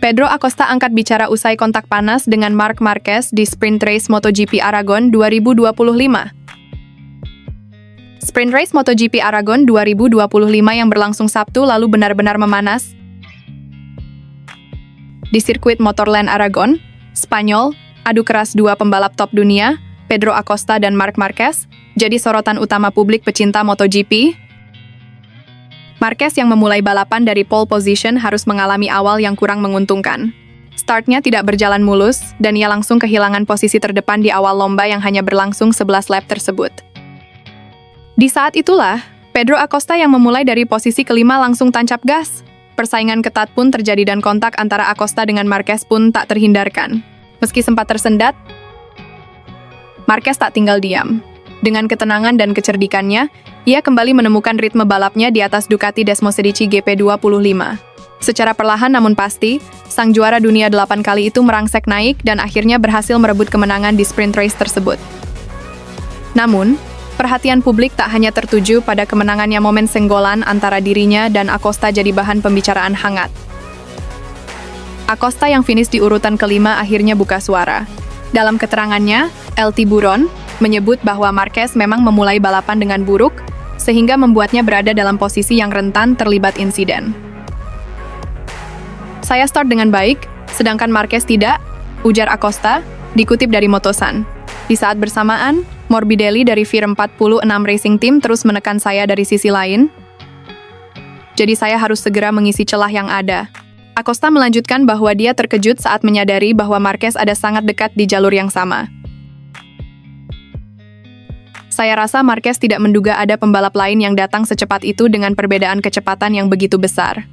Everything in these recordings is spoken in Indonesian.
Pedro Acosta angkat bicara usai kontak panas dengan Marc Marquez di Sprint Race MotoGP Aragon 2025. Sprint Race MotoGP Aragon 2025 yang berlangsung Sabtu lalu benar-benar memanas. Di sirkuit Motorland Aragon, Spanyol, adu keras dua pembalap top dunia, Pedro Acosta dan Marc Marquez, jadi sorotan utama publik pecinta MotoGP. Marquez yang memulai balapan dari pole position harus mengalami awal yang kurang menguntungkan. Startnya tidak berjalan mulus, dan ia langsung kehilangan posisi terdepan di awal lomba yang hanya berlangsung 11 lap tersebut. Di saat itulah, Pedro Acosta yang memulai dari posisi kelima langsung tancap gas. Persaingan ketat pun terjadi dan kontak antara Acosta dengan Marquez pun tak terhindarkan. Meski sempat tersendat, Marquez tak tinggal diam. Dengan ketenangan dan kecerdikannya, ia kembali menemukan ritme balapnya di atas Ducati Desmosedici GP25. Secara perlahan namun pasti, sang juara dunia 8 kali itu merangsek naik dan akhirnya berhasil merebut kemenangan di sprint race tersebut. Namun, perhatian publik tak hanya tertuju pada kemenangannya. Momen senggolan antara dirinya dan Acosta jadi bahan pembicaraan hangat. Acosta yang finish di urutan kelima akhirnya buka suara. Dalam keterangannya, El Tiburon menyebut bahwa Marquez memang memulai balapan dengan buruk, sehingga membuatnya berada dalam posisi yang rentan terlibat insiden. Saya start dengan baik, sedangkan Marquez tidak, ujar Acosta, dikutip dari Motosan. Di saat bersamaan, Morbidelli dari VIR 46 Racing Team terus menekan saya dari sisi lain. Jadi saya harus segera mengisi celah yang ada. Acosta melanjutkan bahwa dia terkejut saat menyadari bahwa Marquez ada sangat dekat di jalur yang sama. Saya rasa Marquez tidak menduga ada pembalap lain yang datang secepat itu dengan perbedaan kecepatan yang begitu besar.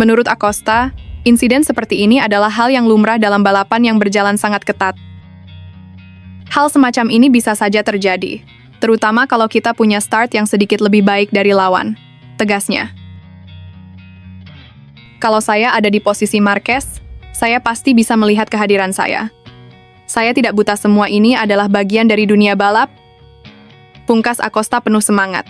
Menurut Acosta, insiden seperti ini adalah hal yang lumrah dalam balapan yang berjalan sangat ketat. Hal semacam ini bisa saja terjadi, terutama kalau kita punya start yang sedikit lebih baik dari lawan, tegasnya. Kalau saya ada di posisi Marquez, saya pasti bisa melihat kehadiran saya. Saya tidak buta, semua ini adalah bagian dari dunia balap. Pungkas Acosta penuh semangat.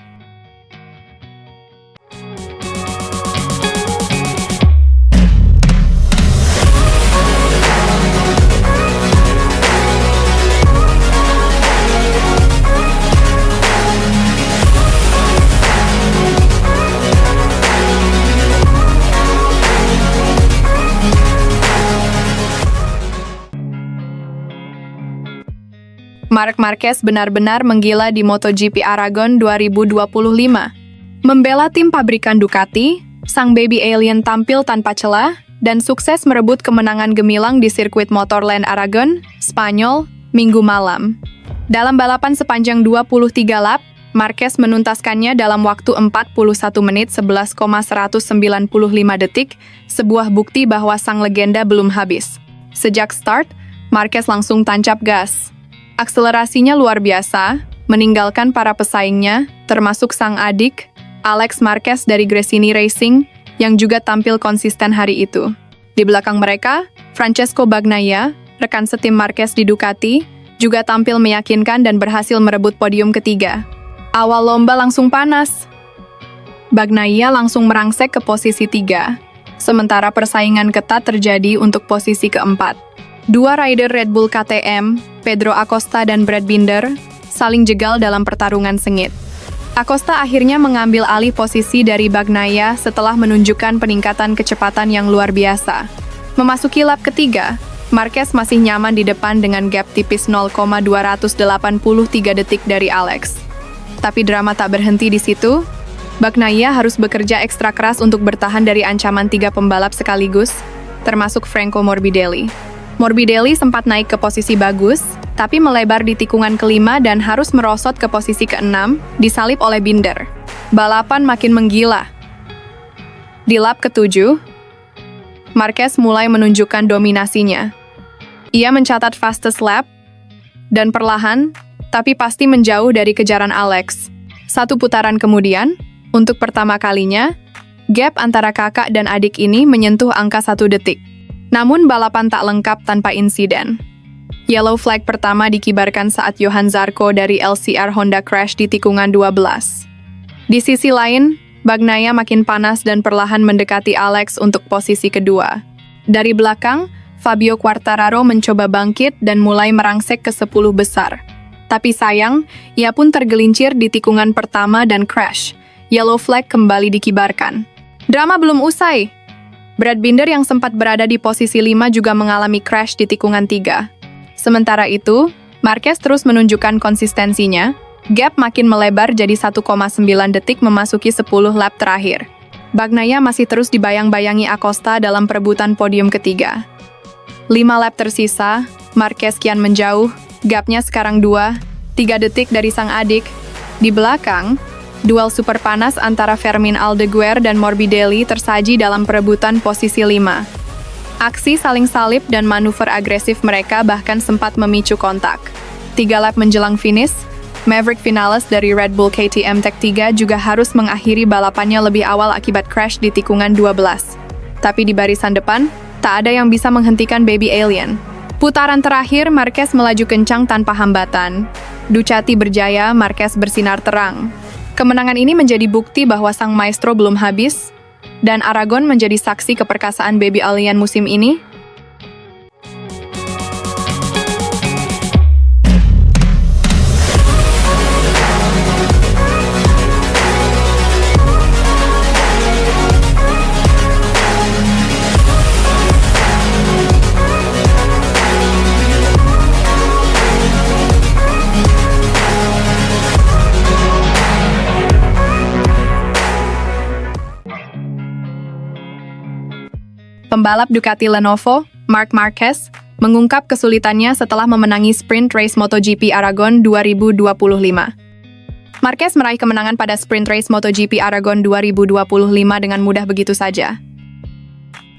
Marc Marquez benar-benar menggila di MotoGP Aragon 2025. Membela tim pabrikan Ducati, sang baby alien tampil tanpa celah dan sukses merebut kemenangan gemilang di sirkuit Motorland Aragon, Spanyol, Minggu malam. Dalam balapan sepanjang 23 lap, Marquez menuntaskannya dalam waktu 41 menit 11,195 detik, sebuah bukti bahwa sang legenda belum habis. Sejak start, Marquez langsung tancap gas. Akselerasinya luar biasa, meninggalkan para pesaingnya, termasuk sang adik, Alex Marquez dari Gresini Racing, yang juga tampil konsisten hari itu. Di belakang mereka, Francesco Bagnaia, rekan setim Marquez di Ducati, juga tampil meyakinkan dan berhasil merebut podium ketiga. Awal lomba langsung panas. Bagnaia langsung merangsek ke posisi 3, sementara persaingan ketat terjadi untuk posisi keempat. Dua rider Red Bull KTM, Pedro Acosta dan Brad Binder, saling jegal dalam pertarungan sengit. Acosta akhirnya mengambil alih posisi dari Bagnaia setelah menunjukkan peningkatan kecepatan yang luar biasa. Memasuki lap ketiga, Marquez masih nyaman di depan dengan gap tipis 0,283 detik dari Alex. Tapi drama tak berhenti di situ. Bagnaia harus bekerja ekstra keras untuk bertahan dari ancaman 3 pembalap sekaligus, termasuk Franco Morbidelli. Morbidelli sempat naik ke posisi bagus, tapi melebar di tikungan kelima dan harus merosot ke posisi ke-6, disalip oleh Binder. Balapan makin menggila. Di lap ke-7, Marquez mulai menunjukkan dominasinya. Ia mencatat fastest lap, dan perlahan, tapi pasti menjauh dari kejaran Alex. Satu putaran kemudian, untuk pertama kalinya, gap antara kakak dan adik ini menyentuh angka 1 detik. Namun balapan tak lengkap tanpa insiden. Yellow flag pertama dikibarkan saat Johan Zarco dari LCR Honda crash di tikungan 12. Di sisi lain, Bagnaia makin panas dan perlahan mendekati Alex untuk posisi kedua. Dari belakang, Fabio Quartararo mencoba bangkit dan mulai merangsek ke 10 besar. Tapi sayang, ia pun tergelincir di tikungan pertama dan crash. Yellow flag kembali dikibarkan. Drama belum usai. Brad Binder yang sempat berada di posisi 5 juga mengalami crash di tikungan 3. Sementara itu, Marquez terus menunjukkan konsistensinya. Gap makin melebar jadi 1,9 detik memasuki 10 lap terakhir. Bagnaia masih terus dibayang-bayangi Acosta dalam perebutan podium ketiga. 5 lap tersisa, Marquez kian menjauh, gapnya sekarang 2,3 detik dari sang adik. Di belakang, duel super panas antara Fermin Aldeguer dan Morbidelli tersaji dalam perebutan posisi 5. Aksi saling salip dan manuver agresif mereka bahkan sempat memicu kontak. 3 lap menjelang finish, Maverick Vinales dari Red Bull KTM Tech3 juga harus mengakhiri balapannya lebih awal akibat crash di tikungan 12. Tapi di barisan depan, tak ada yang bisa menghentikan Baby Alien. Putaran terakhir, Marquez melaju kencang tanpa hambatan. Ducati berjaya, Marquez bersinar terang. Kemenangan ini menjadi bukti bahwa sang maestro belum habis, dan Aragon menjadi saksi keperkasaan Baby Alien musim ini. Pembalap Ducati Lenovo, Marc Marquez, mengungkap kesulitannya setelah memenangi sprint race MotoGP Aragon 2025. Marquez meraih kemenangan pada sprint race MotoGP Aragon 2025 dengan mudah begitu saja.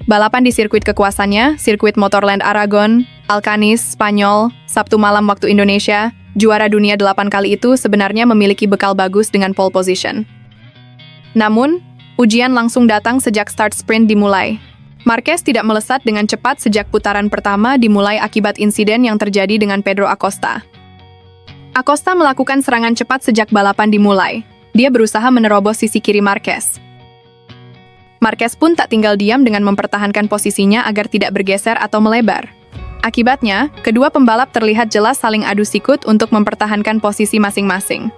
Balapan di sirkuit kekuasaannya, sirkuit Motorland Aragon, Alcanis, Spanyol, Sabtu malam waktu Indonesia, juara dunia 8 kali itu sebenarnya memiliki bekal bagus dengan pole position. Namun, ujian langsung datang sejak start sprint dimulai. Marquez tidak melesat dengan cepat sejak putaran pertama dimulai akibat insiden yang terjadi dengan Pedro Acosta. Acosta melakukan serangan cepat sejak balapan dimulai. Dia berusaha menerobos sisi kiri Marquez. Marquez pun tak tinggal diam dengan mempertahankan posisinya agar tidak bergeser atau melebar. Akibatnya, kedua pembalap terlihat jelas saling adu sikut untuk mempertahankan posisi masing-masing.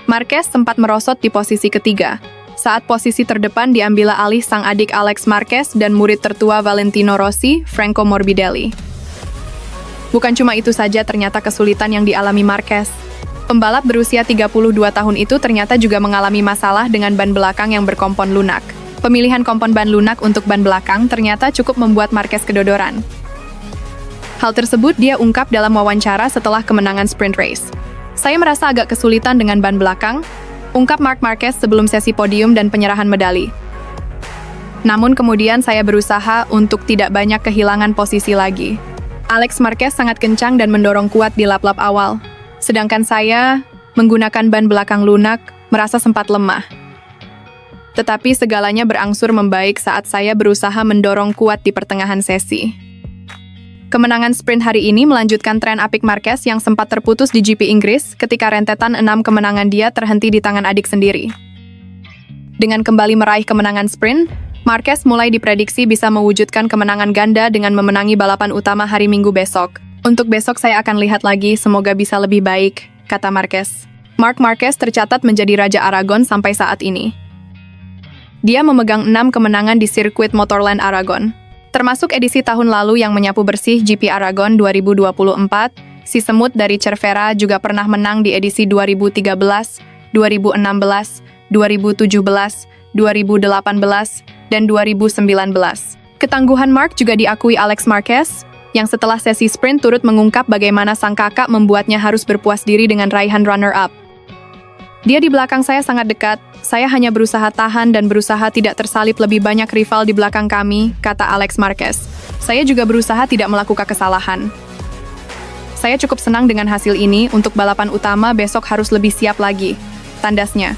Marquez sempat merosot di posisi ketiga, saat posisi terdepan diambil alih sang adik Alex Marquez dan murid tertua Valentino Rossi, Franco Morbidelli. Bukan cuma itu saja ternyata kesulitan yang dialami Marquez. Pembalap berusia 32 tahun itu ternyata juga mengalami masalah dengan ban belakang yang berkompon lunak. Pemilihan kompon ban lunak untuk ban belakang ternyata cukup membuat Marquez kedodoran. Hal tersebut dia ungkap dalam wawancara setelah kemenangan sprint race. Saya merasa agak kesulitan dengan ban belakang, ungkap Marc Marquez sebelum sesi podium dan penyerahan medali. Namun kemudian saya berusaha untuk tidak banyak kehilangan posisi lagi. Alex Marquez sangat kencang dan mendorong kuat di lap-lap awal. Sedangkan saya, menggunakan ban belakang lunak, merasa sempat lemah. Tetapi segalanya berangsur membaik saat saya berusaha mendorong kuat di pertengahan sesi. Kemenangan sprint hari ini melanjutkan tren apik Marquez yang sempat terputus di GP Inggris ketika rentetan 6 kemenangan dia terhenti di tangan adik sendiri. Dengan kembali meraih kemenangan sprint, Marquez mulai diprediksi bisa mewujudkan kemenangan ganda dengan memenangi balapan utama hari Minggu besok. Untuk besok saya akan lihat lagi, semoga bisa lebih baik, kata Marquez. Marc Marquez tercatat menjadi Raja Aragon sampai saat ini. Dia memegang 6 kemenangan di sirkuit Motorland Aragon. Termasuk edisi tahun lalu yang menyapu bersih GP Aragon 2024, si semut dari Cervera juga pernah menang di edisi 2013, 2016, 2017, 2018, dan 2019. Ketangguhan Marc juga diakui Alex Marquez, yang setelah sesi sprint turut mengungkap bagaimana sang kakak membuatnya harus berpuas diri dengan raihan runner-up. Dia di belakang saya sangat dekat, saya hanya berusaha tahan dan berusaha tidak tersalip lebih banyak rival di belakang kami, kata Alex Marquez. Saya juga berusaha tidak melakukan kesalahan. Saya cukup senang dengan hasil ini, untuk balapan utama besok harus lebih siap lagi, tandasnya.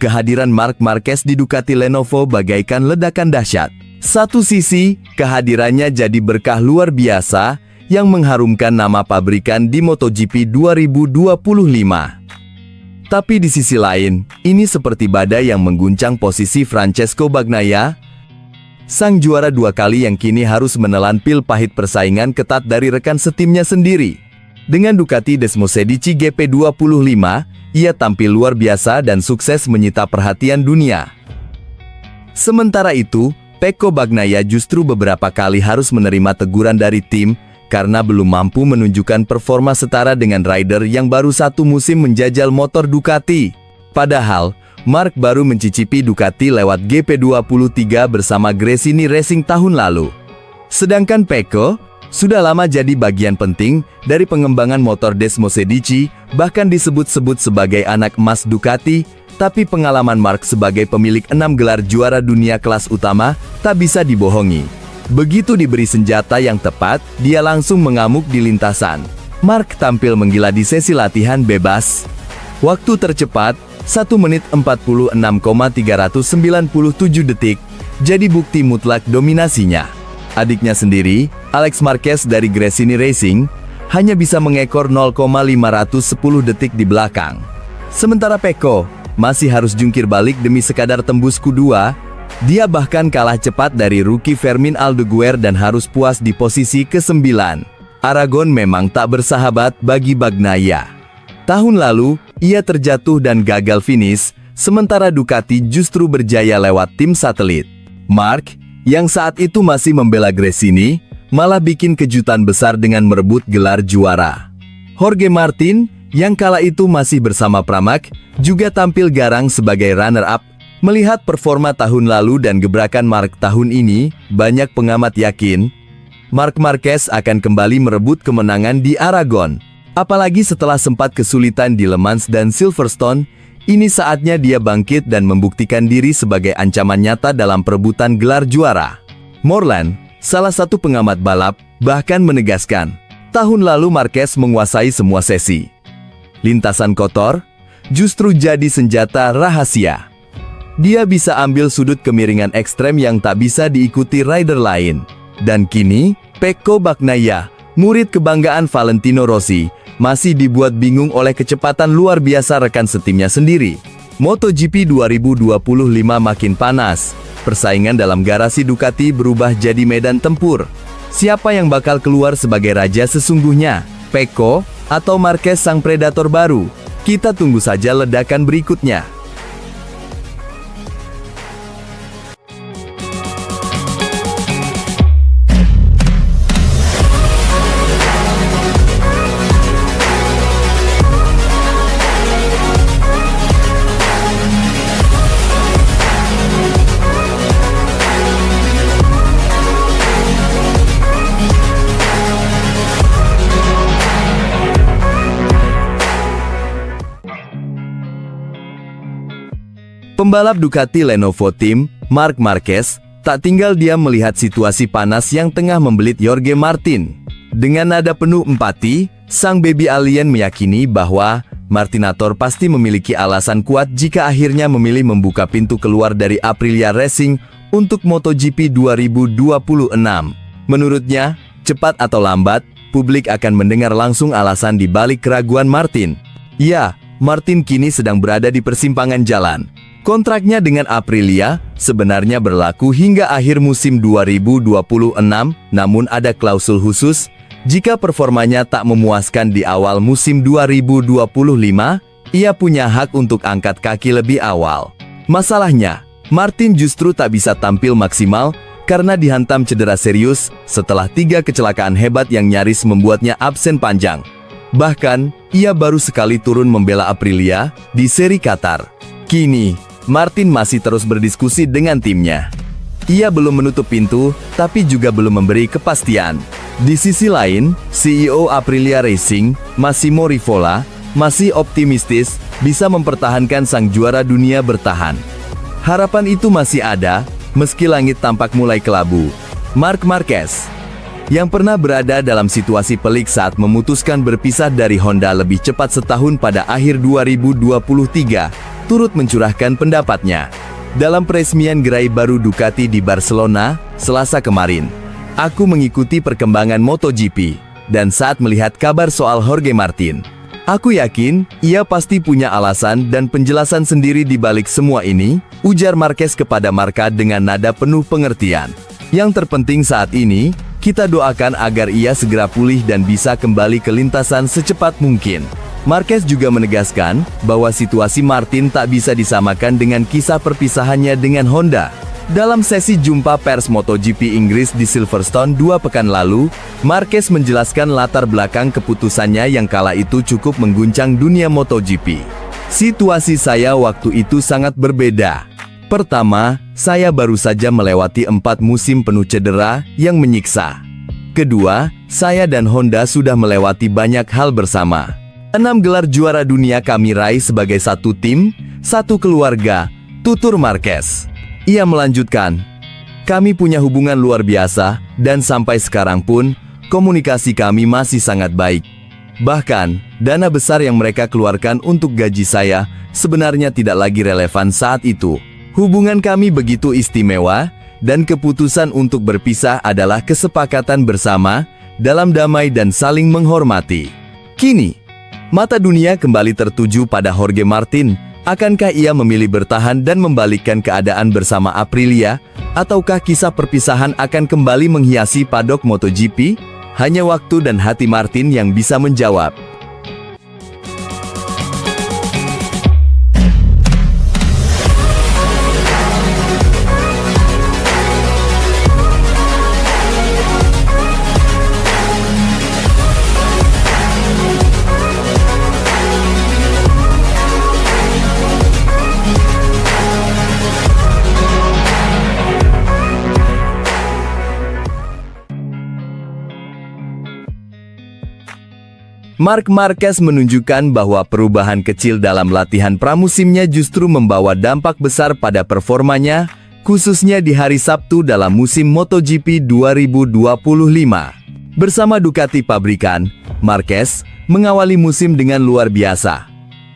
kehadiran Marc Marquez di Ducati Lenovo bagaikan ledakan dahsyat. Satu sisi, kehadirannya jadi berkah luar biasa yang mengharumkan nama pabrikan di MotoGP 2025. Tapi di sisi lain, ini seperti badai yang mengguncang posisi Francesco Bagnaia, sang juara 2 kali yang kini harus menelan pil pahit persaingan ketat dari rekan setimnya sendiri. Dengan Ducati Desmosedici GP25, ia tampil luar biasa dan sukses menyita perhatian dunia. Sementara itu, Pecco Bagnaia justru beberapa kali harus menerima teguran dari tim karena belum mampu menunjukkan performa setara dengan rider yang baru satu musim menjajal motor Ducati. Padahal, Marc baru mencicipi Ducati lewat GP23 bersama Gresini Racing tahun lalu. Sedangkan Pecco sudah lama jadi bagian penting dari pengembangan motor Desmosedici, bahkan disebut-sebut sebagai anak emas Ducati, tapi pengalaman Marc sebagai pemilik 6 gelar juara dunia kelas utama tak bisa dibohongi. Begitu diberi senjata yang tepat, dia langsung mengamuk di lintasan. Marc tampil menggila di sesi latihan bebas. Waktu tercepat 1 menit 46,397 detik, jadi bukti mutlak dominasinya. Adiknya sendiri, Alex Marquez dari Gresini Racing, hanya bisa mengekor 0,510 detik di belakang. Sementara Pecco masih harus jungkir balik demi sekadar tembus Q2, dia bahkan kalah cepat dari rookie Fermin Aldeguer dan harus puas di posisi ke-9. Aragon memang tak bersahabat bagi Bagnaia. Tahun lalu, ia terjatuh dan gagal finish, sementara Ducati justru berjaya lewat tim satelit. Marc, yang saat itu masih membela Gresini, malah bikin kejutan besar dengan merebut gelar juara. Jorge Martin, yang kala itu masih bersama Pramac, juga tampil garang sebagai runner-up. Melihat performa tahun lalu dan gebrakan Marc tahun ini, banyak pengamat yakin Marc Marquez akan kembali merebut kemenangan di Aragon. Apalagi setelah sempat kesulitan di Le Mans dan Silverstone, ini saatnya dia bangkit dan membuktikan diri sebagai ancaman nyata dalam perebutan gelar juara. Morland, salah satu pengamat balap, bahkan menegaskan, tahun lalu Marquez menguasai semua sesi. Lintasan kotor justru jadi senjata rahasia. Dia bisa ambil sudut kemiringan ekstrem yang tak bisa diikuti rider lain. Dan kini, Pecco Bagnaia, murid kebanggaan Valentino Rossi, masih dibuat bingung oleh kecepatan luar biasa rekan setimnya sendiri. MotoGP 2025 makin panas. Persaingan dalam garasi Ducati berubah jadi medan tempur. Siapa yang bakal keluar sebagai raja sesungguhnya? Pecco atau Marquez sang predator baru? Kita tunggu saja ledakan berikutnya. Pembalap Ducati Lenovo Team, Marc Marquez, tak tinggal diam melihat situasi panas yang tengah membelit Jorge Martin. Dengan nada penuh empati, sang baby alien meyakini bahwa Martinator pasti memiliki alasan kuat jika akhirnya memilih membuka pintu keluar dari Aprilia Racing untuk MotoGP 2026. Menurutnya, cepat atau lambat, publik akan mendengar langsung alasan di balik keraguan Martin. Ya, Martin kini sedang berada di persimpangan jalan. Kontraknya dengan Aprilia sebenarnya berlaku hingga akhir musim 2026, namun ada klausul khusus, jika performanya tak memuaskan di awal musim 2025, ia punya hak untuk angkat kaki lebih awal. Masalahnya, Martin justru tak bisa tampil maksimal karena dihantam cedera serius setelah 3 kecelakaan hebat yang nyaris membuatnya absen panjang. Bahkan, ia baru sekali turun membela Aprilia di seri Qatar. Kini, Martin masih terus berdiskusi dengan timnya. Ia belum menutup pintu, tapi juga belum memberi kepastian. Di sisi lain, CEO Aprilia Racing, Massimo Rivola, masih optimistis bisa mempertahankan sang juara dunia bertahan. Harapan itu masih ada, meski langit tampak mulai kelabu. Marc Marquez, yang pernah berada dalam situasi pelik saat memutuskan berpisah dari Honda lebih cepat setahun pada akhir 2023, turut mencurahkan pendapatnya. Dalam peresmian gerai baru Ducati di Barcelona, Selasa kemarin, aku mengikuti perkembangan MotoGP, dan saat melihat kabar soal Jorge Martin, aku yakin ia pasti punya alasan dan penjelasan sendiri di balik semua ini, ujar Marquez kepada Marca dengan nada penuh pengertian. Yang terpenting saat ini, kita doakan agar ia segera pulih dan bisa kembali ke lintasan secepat mungkin. Marquez juga menegaskan bahwa situasi Martin tak bisa disamakan dengan kisah perpisahannya dengan Honda. Dalam sesi jumpa pers MotoGP Inggris di Silverstone 2 pekan lalu, Marquez menjelaskan latar belakang keputusannya yang kala itu cukup mengguncang dunia MotoGP. Situasi saya waktu itu sangat berbeda. Pertama, saya baru saja melewati 4 musim penuh cedera yang menyiksa. Kedua, saya dan Honda sudah melewati banyak hal bersama. 6 gelar juara dunia kami raih sebagai satu tim, satu keluarga, tutur Marquez. Ia melanjutkan, kami punya hubungan luar biasa, dan sampai sekarang pun, komunikasi kami masih sangat baik. Bahkan, dana besar yang mereka keluarkan untuk gaji saya, sebenarnya tidak lagi relevan saat itu. Hubungan kami begitu istimewa, dan keputusan untuk berpisah adalah kesepakatan bersama, dalam damai dan saling menghormati. Kini, mata dunia kembali tertuju pada Jorge Martin. Akankah ia memilih bertahan dan membalikkan keadaan bersama Aprilia? Ataukah kisah perpisahan akan kembali menghiasi padok MotoGP? Hanya waktu dan hati Martin yang bisa menjawab. Marc Marquez menunjukkan bahwa perubahan kecil dalam latihan pramusimnya justru membawa dampak besar pada performanya, khususnya di hari Sabtu dalam musim MotoGP 2025. Bersama Ducati pabrikan, Marquez mengawali musim dengan luar biasa.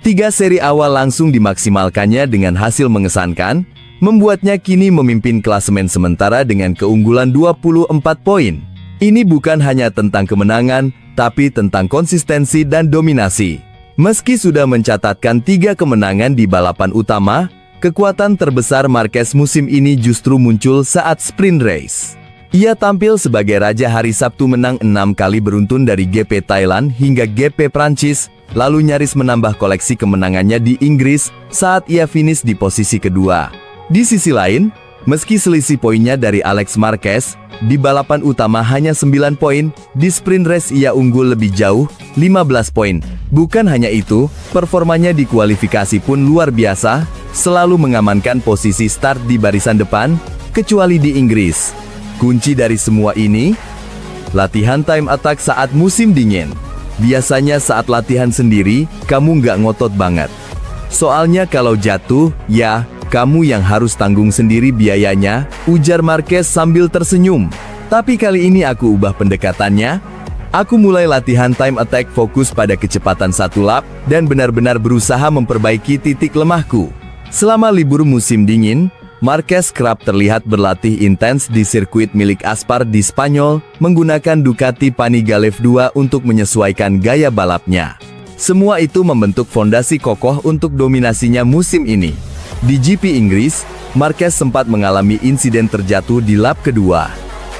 3 seri awal langsung dimaksimalkannya dengan hasil mengesankan, membuatnya kini memimpin klasemen sementara dengan keunggulan 24 poin. Ini bukan hanya tentang kemenangan, tapi tentang konsistensi dan dominasi. Meski sudah mencatatkan 3 kemenangan di balapan utama, kekuatan terbesar Marquez musim ini justru muncul saat sprint race. Ia tampil sebagai raja hari Sabtu, menang 6 kali beruntun dari GP Thailand hingga GP Prancis, lalu nyaris menambah koleksi kemenangannya di Inggris saat ia finish di posisi kedua. Di sisi lain, meski selisih poinnya dari Alex Marquez, di balapan utama hanya 9 poin, di sprint race ia unggul lebih jauh, 15 poin. Bukan hanya itu, performanya di kualifikasi pun luar biasa, selalu mengamankan posisi start di barisan depan, kecuali di Inggris. Kunci dari semua ini, latihan time attack saat musim dingin. Biasanya saat latihan sendiri, kamu nggak ngotot banget. Soalnya kalau jatuh, ya, kamu yang harus tanggung sendiri biayanya, ujar Marquez sambil tersenyum. Tapi kali ini aku ubah pendekatannya. Aku mulai latihan time attack fokus pada kecepatan 1 lap, dan benar-benar berusaha memperbaiki titik lemahku. Selama libur musim dingin, Marquez kerap terlihat berlatih intens di sirkuit milik Aspar di Spanyol, menggunakan Ducati Panigale F2 untuk menyesuaikan gaya balapnya. Semua itu membentuk fondasi kokoh untuk dominasinya musim ini. Di GP Inggris, Marquez sempat mengalami insiden terjatuh di lap kedua.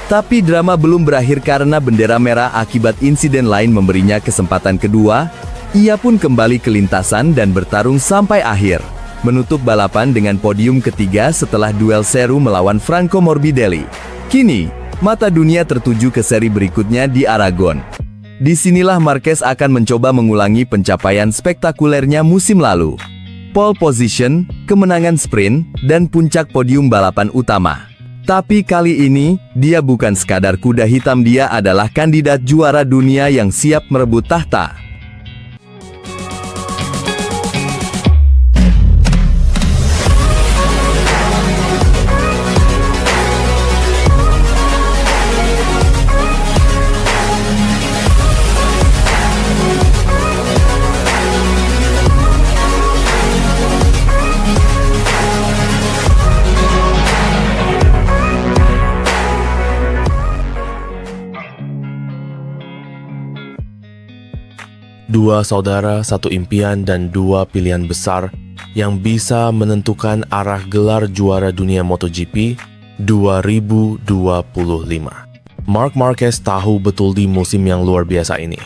Tapi drama belum berakhir karena bendera merah akibat insiden lain memberinya kesempatan kedua. Ia pun kembali ke lintasan dan bertarung sampai akhir, menutup balapan dengan podium ketiga setelah duel seru melawan Franco Morbidelli. Kini, mata dunia tertuju ke seri berikutnya di Aragon. Disinilah Marquez akan mencoba mengulangi pencapaian spektakulernya musim lalu. Pole position, kemenangan sprint, dan puncak podium balapan utama. Tapi kali ini, dia bukan sekadar kuda hitam, dia adalah kandidat juara dunia yang siap merebut tahta. Dua saudara, satu impian, dan dua pilihan besar yang bisa menentukan arah gelar juara dunia MotoGP 2025. Marc Marquez tahu betul di musim yang luar biasa ini,